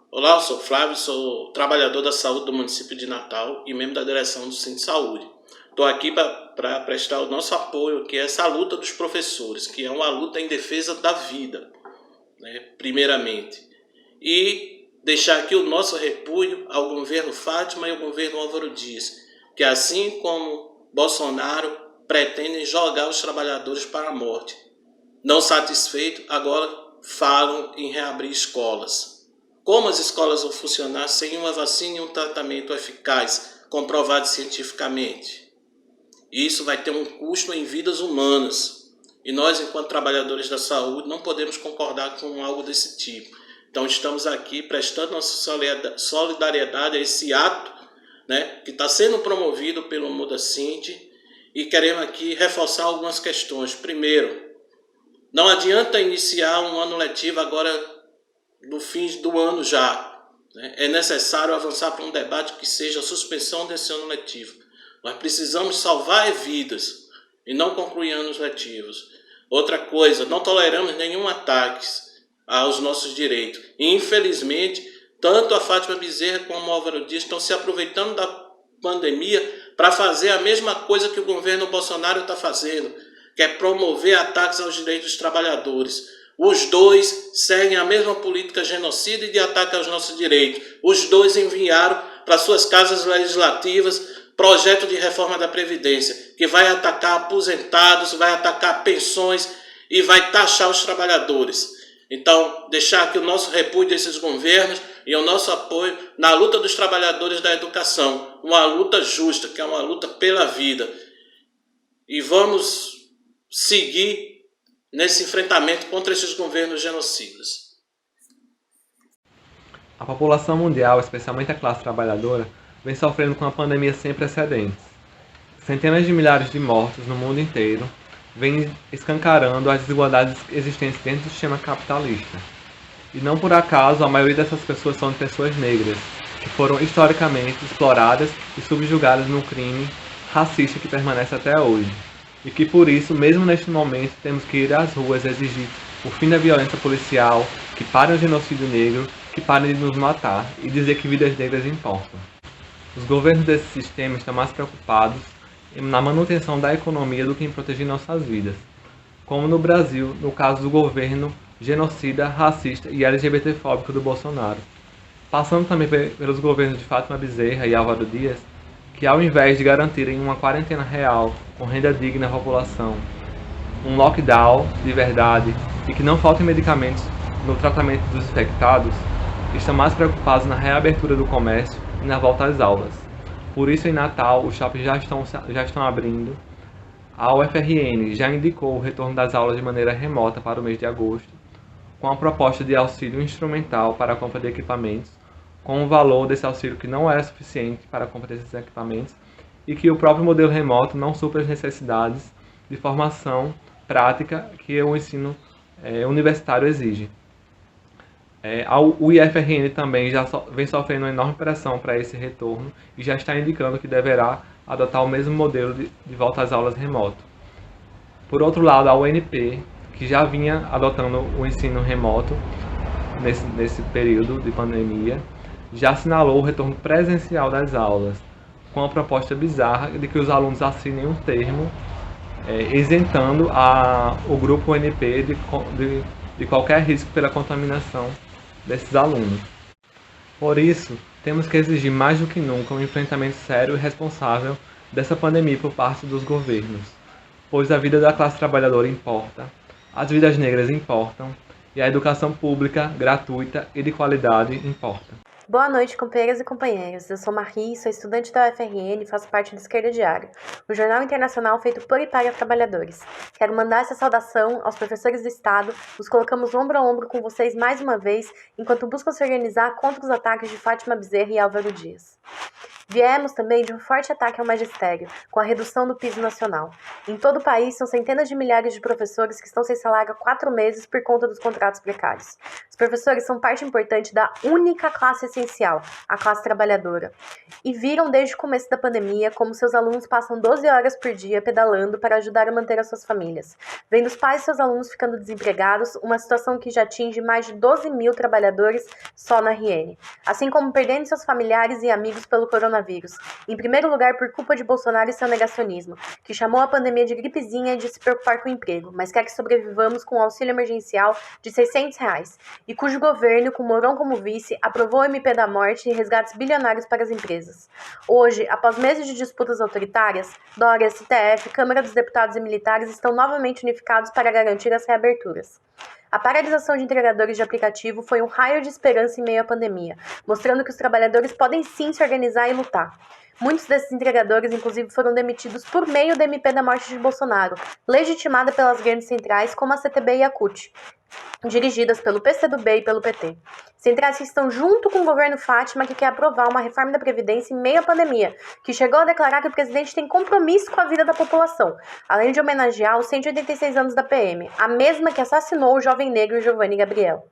Olá, eu sou Flávio, sou trabalhador da saúde do município de Natal e membro da direção do Centro de Saúde. Estou aqui para prestar o nosso apoio, que é essa luta dos professores, que é uma luta em defesa da vida, né, primeiramente. E deixar aqui o nosso repúdio ao governo Fátima e ao governo Álvaro Dias, que assim como Bolsonaro pretendem jogar os trabalhadores para a morte. Não satisfeito, agora falam em reabrir escolas. Como as escolas vão funcionar sem uma vacina e um tratamento eficaz, comprovado cientificamente? Isso vai ter um custo em vidas humanas. E nós, enquanto trabalhadores da saúde, não podemos concordar com algo desse tipo. Então estamos aqui prestando nossa solidariedade a esse ato, né, que está sendo promovido pelo Mudacint, e queremos aqui reforçar algumas questões. Primeiro, não adianta iniciar um ano letivo agora no fim do ano já. É necessário avançar para um debate que seja a suspensão desse ano letivo. Nós precisamos salvar vidas e não concluir anos letivos. Outra coisa, não toleramos nenhum ataque aos nossos direitos. E, infelizmente, tanto a Fátima Bezerra como o Álvaro Dias estão se aproveitando da pandemia para fazer a mesma coisa que o governo Bolsonaro está fazendo, que é promover ataques aos direitos dos trabalhadores. Os dois seguem a mesma política genocida e de ataque aos nossos direitos. Os dois enviaram para suas casas legislativas projeto de reforma da Previdência, que vai atacar aposentados, vai atacar pensões e vai taxar os trabalhadores. Então, deixar aqui o nosso repúdio a esses governos e o nosso apoio na luta dos trabalhadores da educação. Uma luta justa, que é uma luta pela vida. E vamos seguir nesse enfrentamento contra esses governos genocidas. A população mundial, especialmente a classe trabalhadora, vem sofrendo com uma pandemia sem precedentes. Centenas de milhares de mortos no mundo inteiro vêm escancarando as desigualdades existentes dentro do sistema capitalista. E não por acaso a maioria dessas pessoas são de pessoas negras, que foram historicamente exploradas e subjugadas num crime racista que permanece até hoje. E que por isso, mesmo neste momento, temos que ir às ruas exigir o fim da violência policial, que parem o genocídio negro, que parem de nos matar e dizer que vidas negras importam. Os governos desse sistema estão mais preocupados na manutenção da economia do que em proteger nossas vidas, como no Brasil, no caso do governo genocida, racista e LGBTfóbico do Bolsonaro. Passando também pelos governos de Fátima Bezerra e Álvaro Dias, que ao invés de garantirem uma quarentena real com renda digna à população, um lockdown de verdade e que não faltem medicamentos no tratamento dos infectados, estão mais preocupados na reabertura do comércio e na volta às aulas. Por isso, em Natal, os shoppings já estão abrindo. A UFRN já indicou o retorno das aulas de maneira remota para o mês de agosto, com a proposta de auxílio instrumental para a compra de equipamentos, com o valor desse auxílio que não é suficiente para a compra desses equipamentos e que o próprio modelo remoto não supra as necessidades de formação prática que o ensino universitário exige. O IFRN também vem sofrendo uma enorme pressão para esse retorno e já está indicando que deverá adotar o mesmo modelo de volta às aulas remoto. Por outro lado, a UNP, que já vinha adotando o ensino remoto nesse período de pandemia, já assinalou o retorno presencial das aulas, com a proposta bizarra de que os alunos assinem um termo isentando o grupo UNP de qualquer risco pela contaminação desses alunos. Por isso, temos que exigir mais do que nunca um enfrentamento sério e responsável dessa pandemia por parte dos governos, pois a vida da classe trabalhadora importa, as vidas negras importam e a educação pública, gratuita e de qualidade importa. Boa noite, companheiras e companheiros. Eu sou Marie, sou estudante da UFRN e faço parte do Esquerda Diário, um jornal internacional feito por e para trabalhadores. Quero mandar essa saudação aos professores do Estado. Nos colocamos ombro a ombro com vocês mais uma vez, enquanto buscam se organizar contra os ataques de Fátima Bezerra e Álvaro Dias. Viemos também de um forte ataque ao magistério, com a redução do piso nacional. Em todo o país, são centenas de milhares de professores que estão sem salário há 4 meses por conta dos contratos precários. Os professores são parte importante da única classe essencial, a classe trabalhadora, e viram desde o começo da pandemia como seus alunos passam 12 horas por dia pedalando para ajudar a manter as suas famílias, vendo os pais e seus alunos ficando desempregados, uma situação que já atinge mais de 12 mil trabalhadores só na RN, assim como perdendo seus familiares e amigos pelo coronavírus, em primeiro lugar por culpa de Bolsonaro e seu negacionismo, que chamou a pandemia de gripezinha e de se preocupar com o emprego, mas quer que sobrevivamos com um auxílio emergencial de R$ 600, e cujo governo, com Mourão como vice, aprovou o MP da morte e resgates bilionários para as empresas. Hoje, após meses de disputas autoritárias, Dória, STF, Câmara dos Deputados e militares estão novamente unificados para garantir as reaberturas. A paralisação de entregadores de aplicativo foi um raio de esperança em meio à pandemia, mostrando que os trabalhadores podem sim se organizar e lutar. Muitos desses entregadores, inclusive, foram demitidos por meio da MP da morte de Bolsonaro, legitimada pelas grandes centrais como a CTB e a CUT, dirigidas pelo PCdoB e pelo PT. Centrais que estão junto com o governo Fátima, que quer aprovar uma reforma da Previdência em meio à pandemia, que chegou a declarar que o presidente tem compromisso com a vida da população, além de homenagear os 186 anos da PM, a mesma que assassinou o jovem negro Giovanni Gabriel.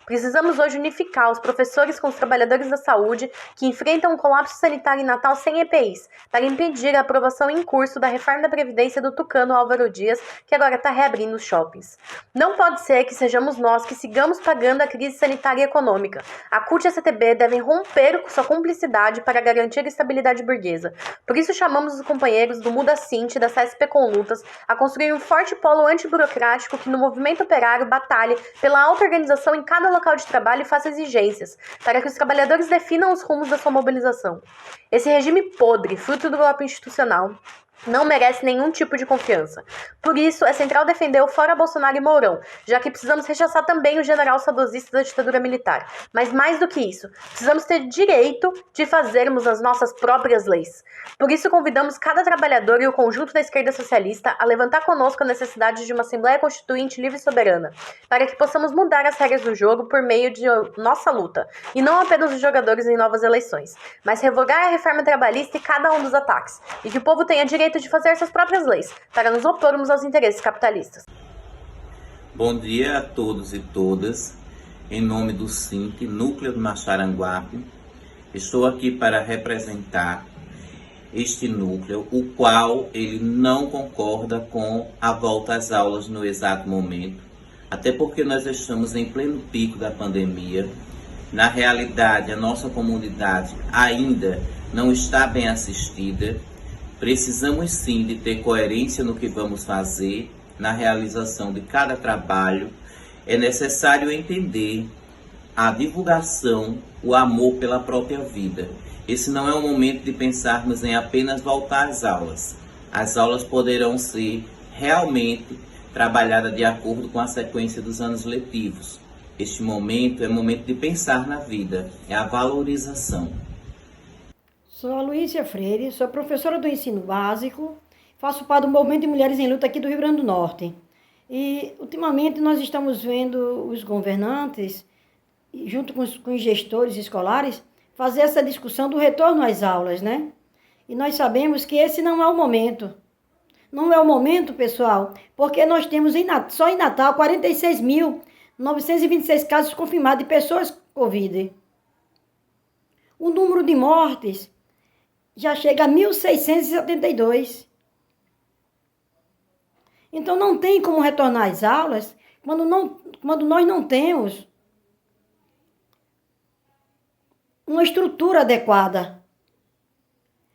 Precisamos hoje unificar os professores com os trabalhadores da saúde que enfrentam um colapso sanitário em Natal sem EPIs, para impedir a aprovação em curso da reforma da Previdência do tucano Álvaro Dias, que agora está reabrindo os shoppings. Não pode ser que sejamos nós que sigamos pagando a crise sanitária e econômica. A CUT e a CTB devem romper com sua cumplicidade para garantir a estabilidade burguesa. Por isso chamamos os companheiros do Muda Sint e da CSP com Lutas a construir um forte polo antiburocrático que no movimento operário batalhe pela auto-organização em cada local de trabalho e faça exigências, para que os trabalhadores definam os rumos da sua mobilização. Esse regime podre, fruto do golpe institucional, não merece nenhum tipo de confiança. Por isso, é central defender o fora Bolsonaro e Mourão, já que precisamos rechaçar também o general saudosista da ditadura militar. Mas mais do que isso, precisamos ter direito de fazermos as nossas próprias leis. Por isso, convidamos cada trabalhador e o conjunto da esquerda socialista a levantar conosco a necessidade de uma Assembleia Constituinte livre e soberana, para que possamos mudar as regras do jogo por meio de nossa luta, e não apenas os jogadores em novas eleições, mas revogar a reforma trabalhista e cada um dos ataques, e que o povo tenha direito de fazer suas próprias leis, para nos opormos aos interesses capitalistas. Bom dia a todos e todas. Em nome do SINT, Núcleo do Maxaranguape, estou aqui para representar este núcleo, o qual ele não concorda com a volta às aulas no exato momento, até porque nós estamos em pleno pico da pandemia. Na realidade, a nossa comunidade ainda não está bem assistida. Precisamos sim de ter coerência no que vamos fazer, na realização de cada trabalho. É necessário entender a divulgação, o amor pela própria vida. Esse não é o momento de pensarmos em apenas voltar às aulas. As aulas poderão ser realmente trabalhadas de acordo com a sequência dos anos letivos. Este momento é momento de pensar na vida, é a valorização. Sou a Luísia Freire, sou professora do ensino básico, faço parte do Movimento de Mulheres em Luta aqui do Rio Grande do Norte. E, ultimamente, nós estamos vendo os governantes, junto com os gestores escolares, fazer essa discussão do retorno às aulas, né? E nós sabemos que esse não é o momento. Não é o momento, pessoal, porque nós temos só em Natal 46.926 casos confirmados de pessoas com Covid. O número de mortes já chega a 1.672. Então, não tem como retornar às aulas quando nós não temos uma estrutura adequada.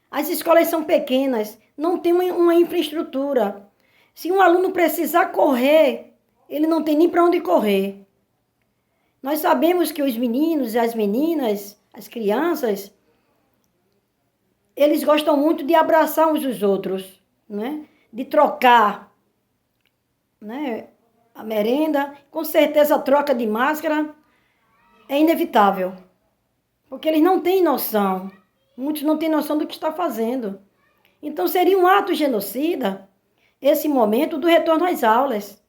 As escolas são pequenas, não tem uma infraestrutura. Se um aluno precisar correr, ele não tem nem para onde correr. Nós sabemos que os meninos e as meninas, as crianças, eles gostam muito de abraçar uns os outros, né? De trocar, né? A merenda. Com certeza a troca de máscara é inevitável, porque eles não têm noção, muitos não têm noção do que está fazendo. Então seria um ato genocida esse momento do retorno às aulas.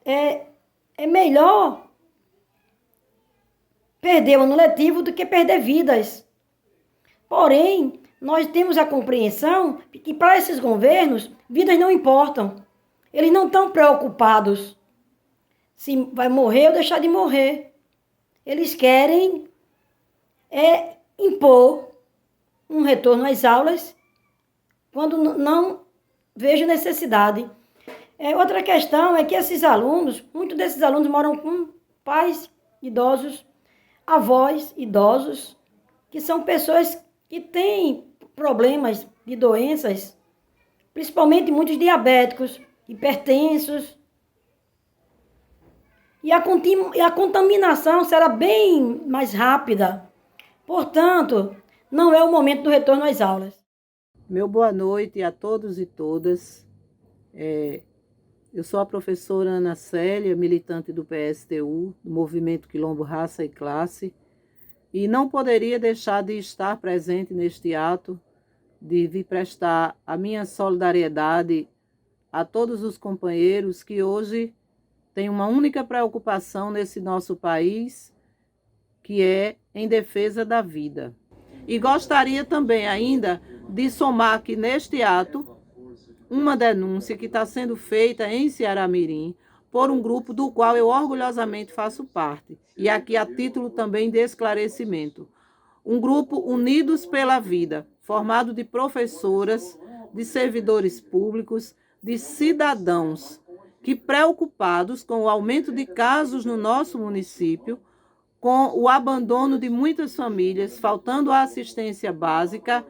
É melhor perder o ano letivo do que perder vidas. Porém, nós temos a compreensão que para esses governos, vidas não importam. Eles não estão preocupados se vai morrer ou deixar de morrer. Eles querem impor um retorno às aulas quando não vejo necessidade. Outra questão é que esses alunos, muitos desses alunos moram com pais idosos, avós idosos, que são pessoas que têm problemas de doenças, principalmente muitos diabéticos, hipertensos. E a contaminação será bem mais rápida. Portanto, não é o momento do retorno às aulas. Meu boa noite a todos e todas. Eu sou a professora Ana Célia, militante do PSTU, do Movimento Quilombo Raça e Classe, e não poderia deixar de estar presente neste ato, de vir prestar a minha solidariedade a todos os companheiros que hoje têm uma única preocupação nesse nosso país, que é em defesa da vida. E gostaria também ainda de somar aqui neste ato uma denúncia que está sendo feita em Ceará-Mirim por um grupo do qual eu orgulhosamente faço parte. E aqui a título também de esclarecimento. Um grupo Unidos pela Vida, formado de professoras, de servidores públicos, de cidadãos que, preocupados com o aumento de casos no nosso município, com o abandono de muitas famílias, faltando a assistência básica,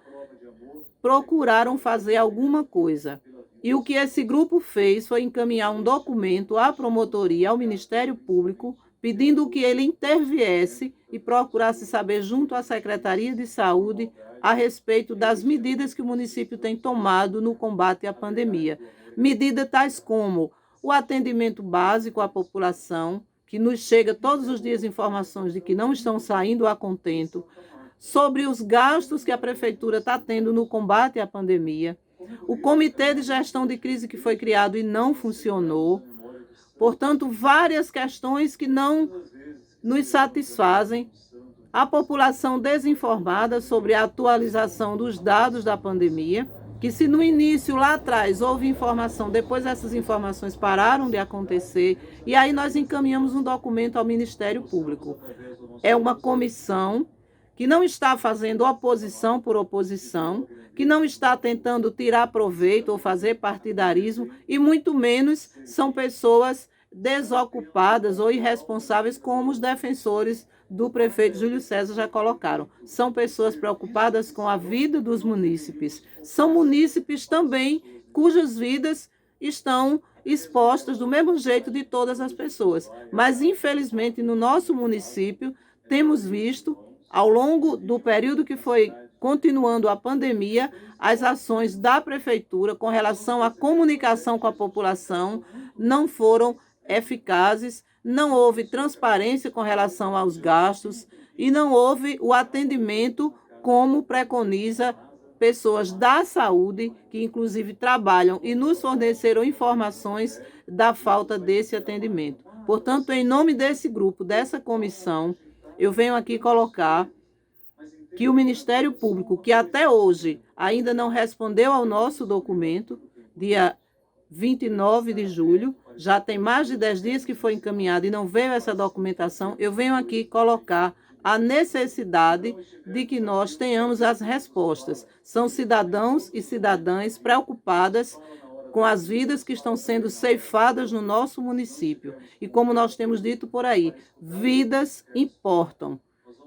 procuraram fazer alguma coisa. E o que esse grupo fez foi encaminhar um documento à promotoria, ao Ministério Público, pedindo que ele interviesse e procurasse saber junto à Secretaria de Saúde a respeito das medidas que o município tem tomado no combate à pandemia. Medidas tais como o atendimento básico à população, que nos chega todos os dias informações de que não estão saindo a contento, sobre os gastos que a Prefeitura está tendo no combate à pandemia, o Comitê de Gestão de Crise que foi criado e não funcionou, portanto, várias questões que não nos satisfazem, a população desinformada sobre a atualização dos dados da pandemia, que se no início, lá atrás, houve informação, depois essas informações pararam de acontecer, e aí nós encaminhamos um documento ao Ministério Público. É uma comissão que não está fazendo oposição por oposição, que não está tentando tirar proveito ou fazer partidarismo, e muito menos são pessoas desocupadas ou irresponsáveis, como os defensores do prefeito Júlio César já colocaram. São pessoas preocupadas com a vida dos munícipes. São munícipes também cujas vidas estão expostas do mesmo jeito de todas as pessoas. Mas, infelizmente, no nosso município, temos visto, ao longo do período que foi continuando a pandemia, as ações da prefeitura com relação à comunicação com a população não foram eficazes, não houve transparência com relação aos gastos e não houve o atendimento como preconiza pessoas da saúde, que inclusive trabalham e nos forneceram informações da falta desse atendimento. Portanto, em nome desse grupo, dessa comissão, eu venho aqui colocar que o Ministério Público, que até hoje ainda não respondeu ao nosso documento, dia 29 de julho, já tem mais de 10 dias que foi encaminhado e não veio essa documentação, eu venho aqui colocar a necessidade de que nós tenhamos as respostas. São cidadãos e cidadãs preocupadas com as vidas que estão sendo ceifadas no nosso município. E como nós temos dito por aí, vidas importam.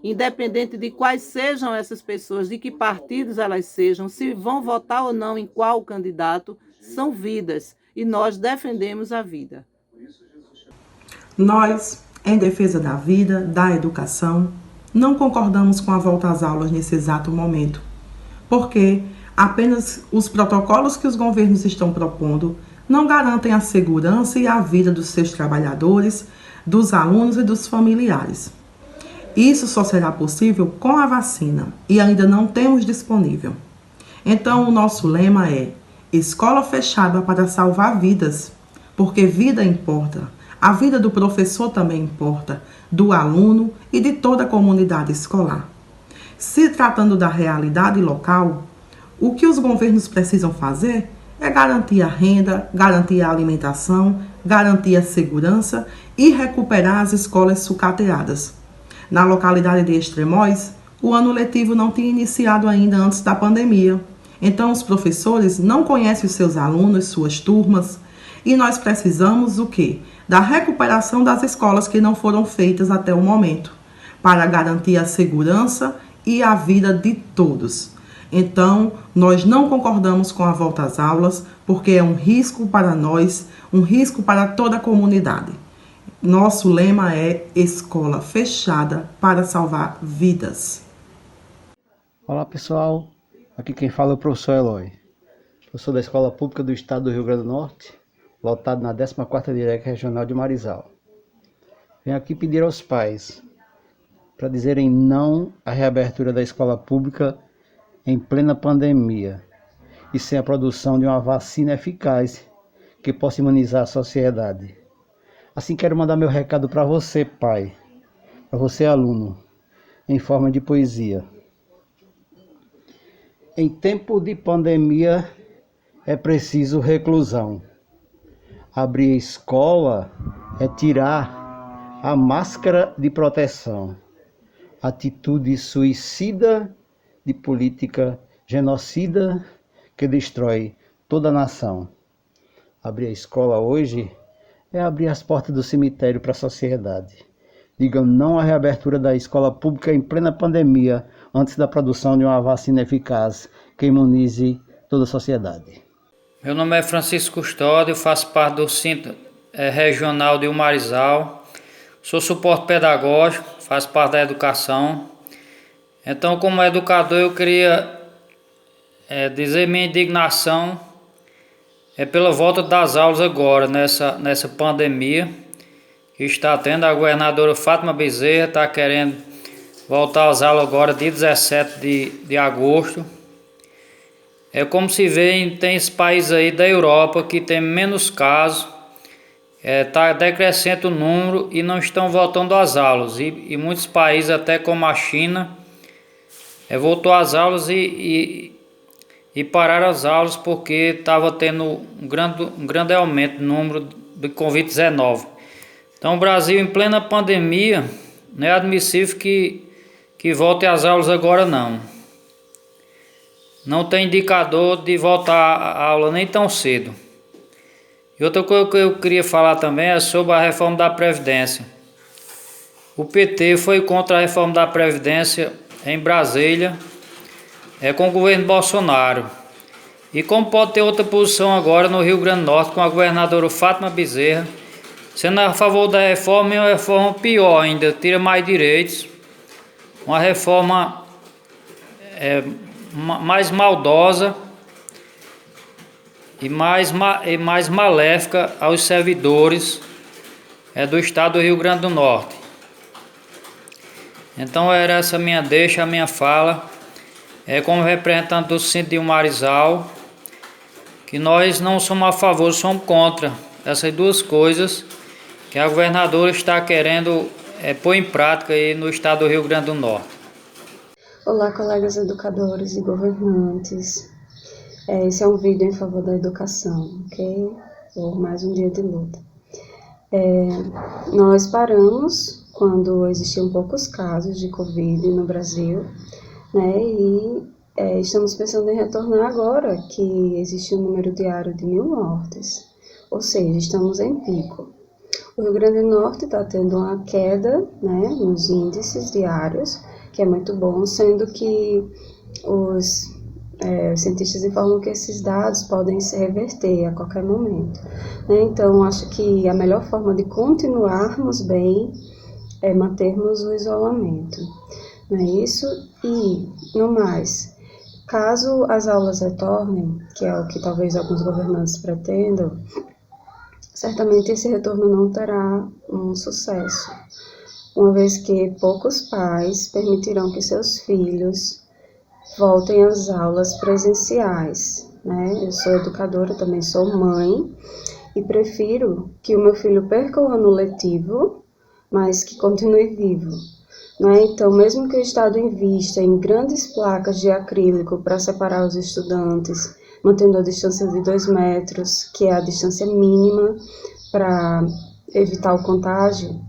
Independente de quais sejam essas pessoas, de que partidos elas sejam, se vão votar ou não em qual candidato, são vidas. E nós defendemos a vida. Nós, em defesa da vida, da educação, não concordamos com a volta às aulas nesse exato momento, porque apenas os protocolos que os governos estão propondo não garantem a segurança e a vida dos seus trabalhadores, dos alunos e dos familiares. Isso só será possível com a vacina e ainda não temos disponível. Então, o nosso lema é: escola fechada para salvar vidas, porque vida importa. A vida do professor também importa, do aluno e de toda a comunidade escolar. Se tratando da realidade local, o que os governos precisam fazer é garantir a renda, garantir a alimentação, garantir a segurança e recuperar as escolas sucateadas. Na localidade de Extremóis, o ano letivo não tinha iniciado ainda antes da pandemia. Então, os professores não conhecem os seus alunos, suas turmas, e nós precisamos o quê? Da recuperação das escolas que não foram feitas até o momento, para garantir a segurança e a vida de todos. Então, nós não concordamos com a volta às aulas, porque é um risco para nós, um risco para toda a comunidade. Nosso lema é escola fechada para salvar vidas. Olá pessoal, aqui quem fala é o professor Eloy, professor da Escola Pública do Estado do Rio Grande do Norte, lotado na 14ª Direc Regional de Marizal. Venho aqui pedir aos pais para dizerem não à reabertura da escola pública em plena pandemia e sem a produção de uma vacina eficaz que possa imunizar a sociedade. Assim quero mandar meu recado para você, pai, para você, aluno, em forma de poesia. Em tempo de pandemia é preciso reclusão. Abrir a escola é tirar a máscara de proteção. Atitude suicida de política genocida que destrói toda a nação. Abrir a escola hoje é abrir as portas do cemitério para a sociedade. Digam não à reabertura da escola pública em plena pandemia, antes da produção de uma vacina eficaz que imunize toda a sociedade. Meu nome é Francisco Custódio, faço parte do Centro Regional de Marizal, sou suporte pedagógico, faço parte da educação. Então, como educador, eu queria dizer minha indignação pela volta das aulas agora, nessa pandemia que está tendo. A governadora Fátima Bezerra está querendo voltar às aulas agora, dia 17 de agosto. É como se vê, tem esse país aí da Europa que tem menos casos, está decrescendo o número e não estão voltando às aulas. E muitos países, até como a China, voltou às aulas e pararam as aulas porque estava tendo um grande aumento no número de Covid-19. Então o Brasil, em plena pandemia, não é admissível que volte às aulas agora não. Não tem indicador de voltar à aula nem tão cedo. E outra coisa que eu queria falar também é sobre a reforma da Previdência. O PT foi contra a reforma da Previdência em Brasília, com o governo Bolsonaro. E como pode ter outra posição agora no Rio Grande do Norte, com a governadora Fátima Bezerra, sendo a favor da reforma, e uma reforma pior ainda, tira mais direitos, uma reforma mais maldosa e mais maléfica aos servidores do estado do Rio Grande do Norte. Então era essa minha deixa, a minha fala, como representante do Centro de Marizal, que nós não somos a favor, somos contra essas duas coisas que a governadora está querendo pôr em prática aí no estado do Rio Grande do Norte. Olá, colegas educadores e governantes. Esse é um vídeo em favor da educação, ok? Por mais um dia de luta. Nós paramos quando existiam poucos casos de Covid no Brasil, né? E estamos pensando em retornar agora que existe um número diário de 1.000 mortes, ou seja, estamos em pico. O Rio Grande do Norte está tendo uma queda, né, nos índices diários, que é muito bom, sendo que os cientistas informam que esses dados podem se reverter a qualquer momento, né? Então, acho que a melhor forma de continuarmos bem é mantermos o isolamento, não é isso? E, no mais, caso as aulas retornem, que é o que talvez alguns governantes pretendam, certamente esse retorno não terá um sucesso, uma vez que poucos pais permitirão que seus filhos voltem às aulas presenciais, né? Eu sou educadora, também sou mãe, e prefiro que o meu filho perca o ano letivo, mas que continue vivo, né? Então, mesmo que o Estado invista em grandes placas de acrílico para separar os estudantes, mantendo a distância de 2 metros, que é a distância mínima para evitar o contágio,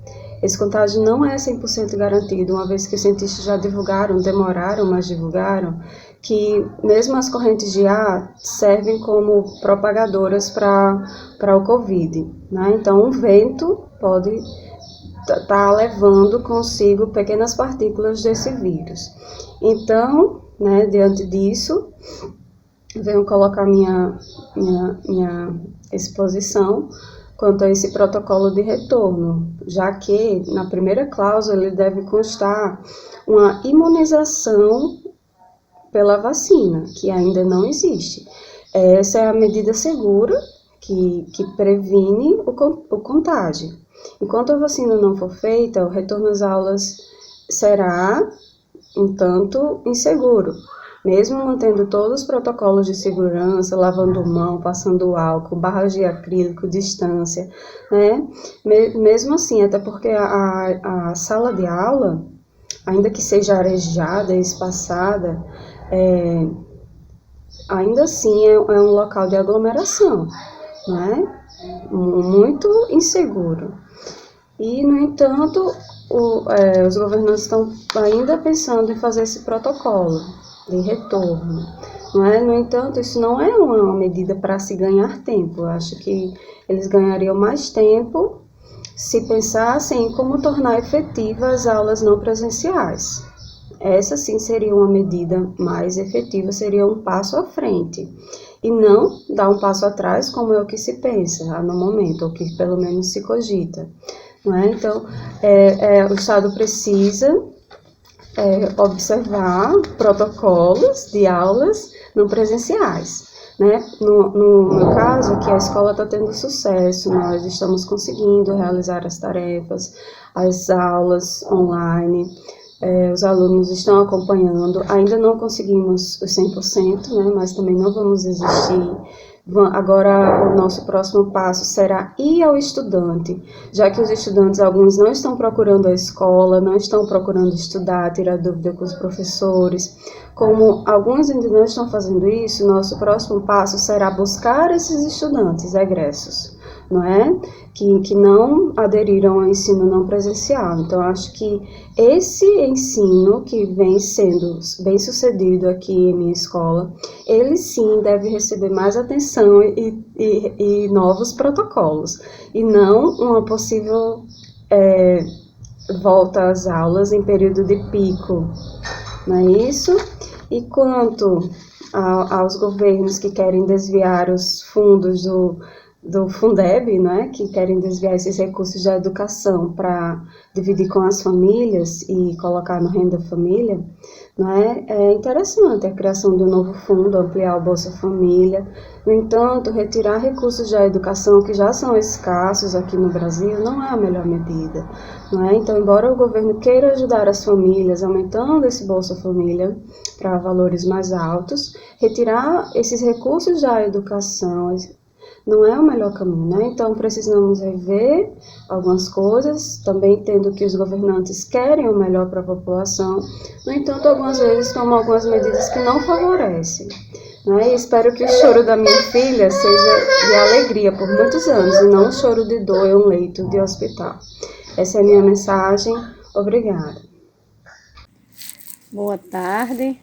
esse contágio não é 100% garantido, uma vez que os cientistas já divulgaram, demoraram, mas divulgaram, que mesmo as correntes de ar servem como propagadoras para o Covid, né? Então, um vento pode estar levando consigo pequenas partículas desse vírus. Então, né, diante disso, venho colocar minha exposição quanto a esse protocolo de retorno, já que na primeira cláusula ele deve constar uma imunização pela vacina, que ainda não existe. Essa é a medida segura que previne o contágio. Enquanto a vacina não for feita, o retorno às aulas será, um tanto, inseguro. Mesmo mantendo todos os protocolos de segurança, lavando mão, passando álcool, barras de acrílico, distância, né? Mesmo assim, até porque a sala de aula, ainda que seja arejada e espaçada, ainda assim é um local de aglomeração, né? Muito inseguro. E, no entanto, os governantes estão ainda pensando em fazer esse protocolo de retorno, não é? No entanto, isso não é uma medida para se ganhar tempo. Eu acho que eles ganhariam mais tempo se pensassem em como tornar efetivas as aulas não presenciais. Essa sim seria uma medida mais efetiva, seria um passo à frente. E não dar um passo atrás, como é o que se pensa no momento, ou que pelo menos se cogita. Não é? Então, o Estado precisa observar protocolos de aulas não presenciais. Né? No meu caso, que a escola está tendo sucesso, nós estamos conseguindo realizar as tarefas, as aulas online, os alunos estão acompanhando, ainda não conseguimos os 100%, né? Mas também não vamos desistir. Agora, o nosso próximo passo será ir ao estudante, já que os estudantes, alguns não estão procurando a escola, não estão procurando estudar, tirar dúvida com os professores. Como alguns ainda não estão fazendo isso, nosso próximo passo será buscar esses estudantes egressos, não é? Que não aderiram ao ensino não presencial. Então, acho que esse ensino que vem sendo bem sucedido aqui em minha escola, ele sim deve receber mais atenção e novos protocolos, e não uma possível volta às aulas em período de pico, não é isso? E quanto aos governos que querem desviar os fundos do Fundeb, né, que querem desviar esses recursos da educação para dividir com as famílias e colocar no Renda Família, né, é interessante a criação de um novo fundo, ampliar o Bolsa Família. No entanto, retirar recursos da educação que já são escassos aqui no Brasil não é a melhor medida. Não é? Então, embora o governo queira ajudar as famílias, aumentando esse Bolsa Família para valores mais altos, retirar esses recursos da educação não é o melhor caminho, né? Então, precisamos rever algumas coisas, também entendo que os governantes querem o melhor para a população, no entanto, algumas vezes tomam algumas medidas que não favorecem, né? E espero que o choro da minha filha seja de alegria por muitos anos, e não um choro de dor em um leito de hospital. Essa é a minha mensagem. Obrigada. Boa tarde,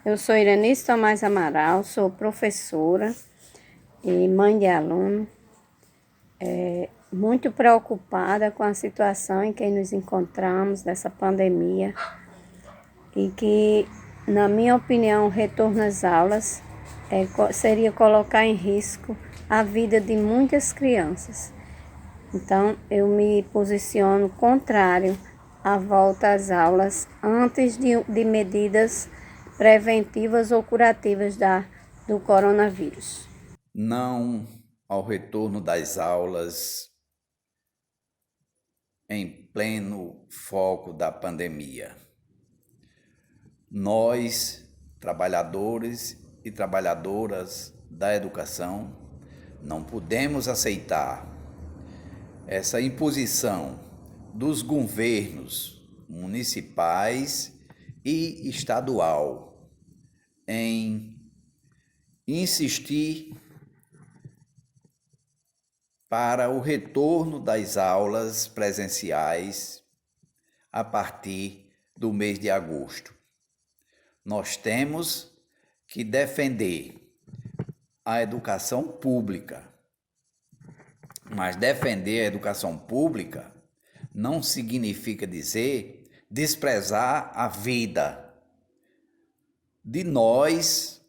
eu sou Iranice Tomás Amaral, sou professora e mãe de aluno, muito preocupada com a situação em que nos encontramos dessa pandemia e que, na minha opinião, o retorno às aulas seria colocar em risco a vida de muitas crianças. Então, eu me posiciono contrário à volta às aulas antes de medidas preventivas ou curativas do coronavírus. Não ao retorno das aulas em pleno foco da pandemia. Nós, trabalhadores e trabalhadoras da educação, não podemos aceitar essa imposição dos governos municipais e estadual em insistir para o retorno das aulas presenciais a partir do mês de agosto. Nós temos que defender a educação pública, mas defender a educação pública não significa dizer desprezar a vida de nós,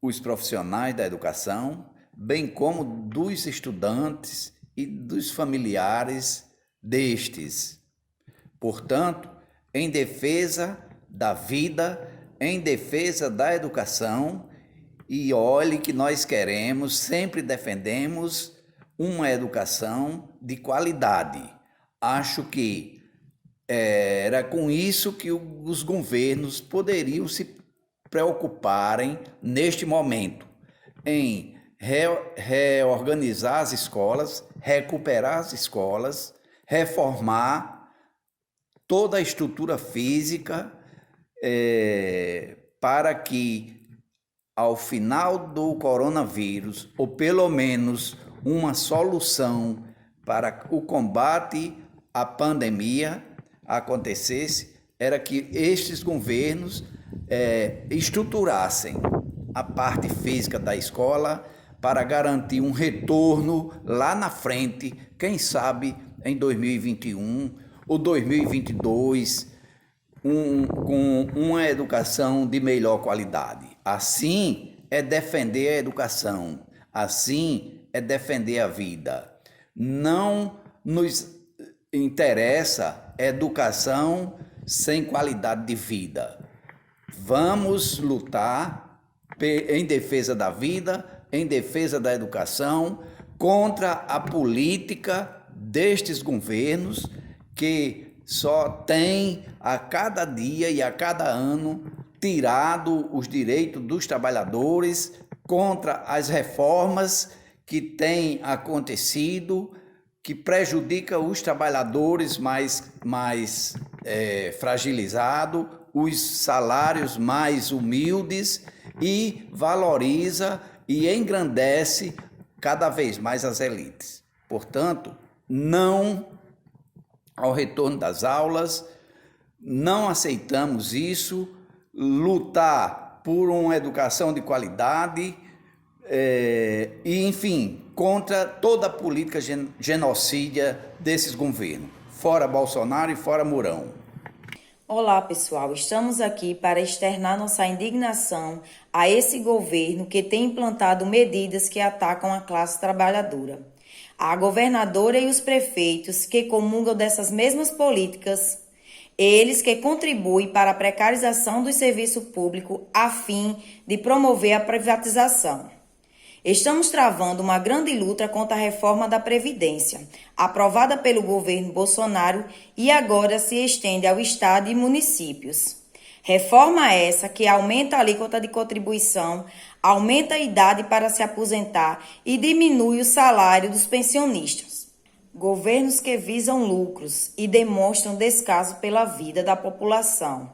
os profissionais da educação, bem como dos estudantes e dos familiares destes. Portanto, em defesa da vida, em defesa da educação, e olhe que nós queremos, sempre defendemos uma educação de qualidade. Acho que era com isso que os governos poderiam se preocuparem neste momento, em reorganizar as escolas, recuperar as escolas, reformar toda a estrutura física para que, ao final do coronavírus, ou pelo menos uma solução para o combate à pandemia acontecesse, era que estes governos estruturassem a parte física da escola para garantir um retorno lá na frente, quem sabe em 2021 ou 2022, com uma educação de melhor qualidade. Assim é defender a educação, assim é defender a vida. Não nos interessa educação sem qualidade de vida. Vamos lutar em defesa da vida, em defesa da educação, contra a política destes governos que só tem a cada dia e a cada ano tirado os direitos dos trabalhadores, contra as reformas que têm acontecido, que prejudica os trabalhadores mais fragilizados, os salários mais humildes, e valoriza e engrandece cada vez mais as elites. Portanto, não ao retorno das aulas, não aceitamos isso, lutar por uma educação de qualidade e, enfim, contra toda a política genocídia desses governos. Fora Bolsonaro e fora Mourão. Olá, pessoal. Estamos aqui para externar nossa indignação a esse governo que tem implantado medidas que atacam a classe trabalhadora. A governadora e os prefeitos que comungam dessas mesmas políticas, eles que contribuem para a precarização do serviço público a fim de promover a privatização. Estamos travando uma grande luta contra a reforma da Previdência, aprovada pelo governo Bolsonaro e agora se estende ao Estado e municípios. Reforma essa que aumenta a alíquota de contribuição, aumenta a idade para se aposentar e diminui o salário dos pensionistas. Governos que visam lucros e demonstram descaso pela vida da população,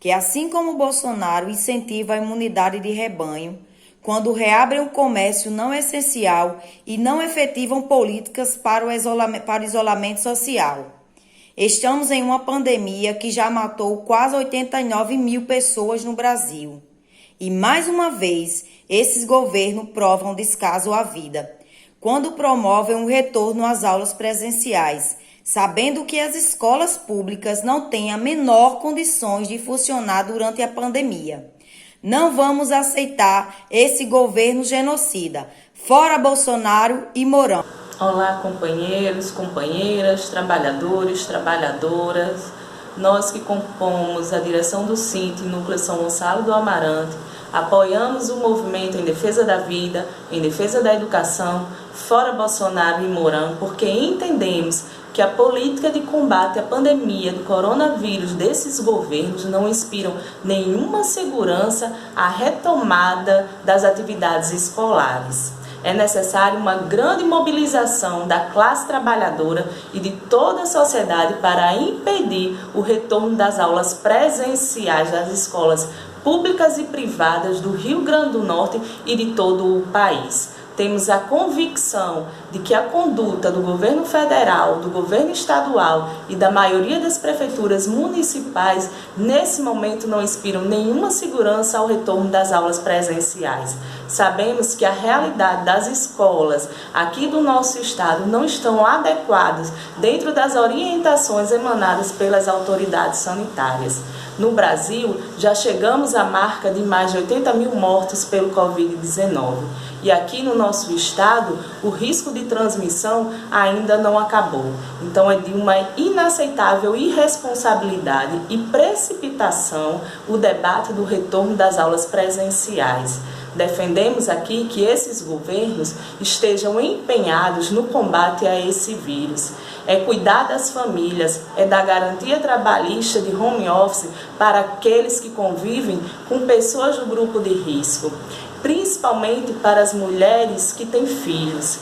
que assim como Bolsonaro incentiva a imunidade de rebanho, quando reabrem o comércio não essencial e não efetivam políticas para o isolamento social. Estamos em uma pandemia que já matou quase 89 mil pessoas no Brasil. E mais uma vez, esses governos provam descaso à vida, quando promovem um retorno às aulas presenciais, sabendo que as escolas públicas não têm a menor condições de funcionar durante a pandemia. Não vamos aceitar esse governo genocida. Fora Bolsonaro e Mourão. Olá, companheiros, companheiras, trabalhadores, trabalhadoras. Nós que compomos a direção do SINT Núcleo São Gonçalo do Amarante, apoiamos o movimento em defesa da vida, em defesa da educação, fora Bolsonaro e Mourão, porque entendemos que a política de combate à pandemia do coronavírus desses governos não inspiram nenhuma segurança à retomada das atividades escolares. É necessária uma grande mobilização da classe trabalhadora e de toda a sociedade para impedir o retorno das aulas presenciais das escolas públicas e privadas do Rio Grande do Norte e de todo o país. Temos a convicção de que a conduta do governo federal, do governo estadual e da maioria das prefeituras municipais, nesse momento não inspiram nenhuma segurança ao retorno das aulas presenciais. Sabemos que a realidade das escolas aqui do nosso estado não estão adequadas dentro das orientações emanadas pelas autoridades sanitárias. No Brasil, já chegamos à marca de mais de 80 mil mortos pelo Covid-19. E aqui no nosso estado, o risco de transmissão ainda não acabou. Então é de uma inaceitável irresponsabilidade e precipitação o debate do retorno das aulas presenciais. Defendemos aqui que esses governos estejam empenhados no combate a esse vírus. É cuidar das famílias, é dar garantia trabalhista de home office para aqueles que convivem com pessoas do grupo de risco, principalmente para as mulheres que têm filhos.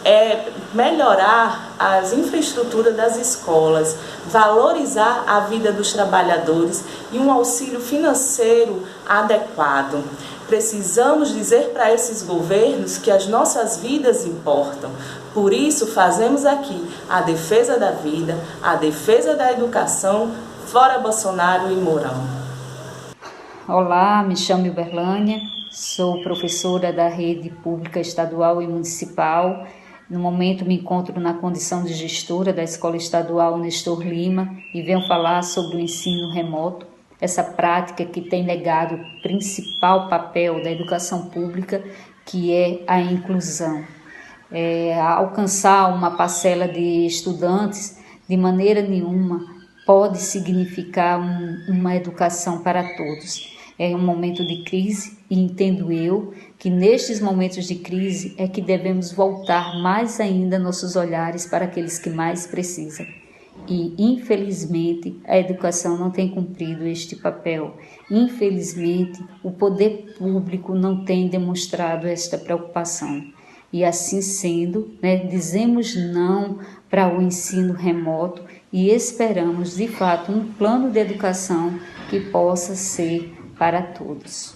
É melhorar as infraestruturas das escolas, valorizar a vida dos trabalhadores e um auxílio financeiro adequado. Precisamos dizer para esses governos que as nossas vidas importam. Por isso, fazemos aqui a defesa da vida, a defesa da educação, fora Bolsonaro e Mourão. Olá, me chamo Uberlânia, sou professora da rede pública estadual e municipal. No momento me encontro na condição de gestora da Escola Estadual Nestor Lima e venho falar sobre o ensino remoto, essa prática que tem negado o principal papel da educação pública, que é a inclusão. Alcançar uma parcela de estudantes de maneira nenhuma pode significar uma educação para todos. É um momento de crise e entendo eu que nestes momentos de crise é que devemos voltar mais ainda nossos olhares para aqueles que mais precisam. E, infelizmente, a educação não tem cumprido este papel. Infelizmente, o poder público não tem demonstrado esta preocupação. E assim sendo, dizemos não para o ensino remoto e esperamos, de fato, um plano de educação que possa ser para todos.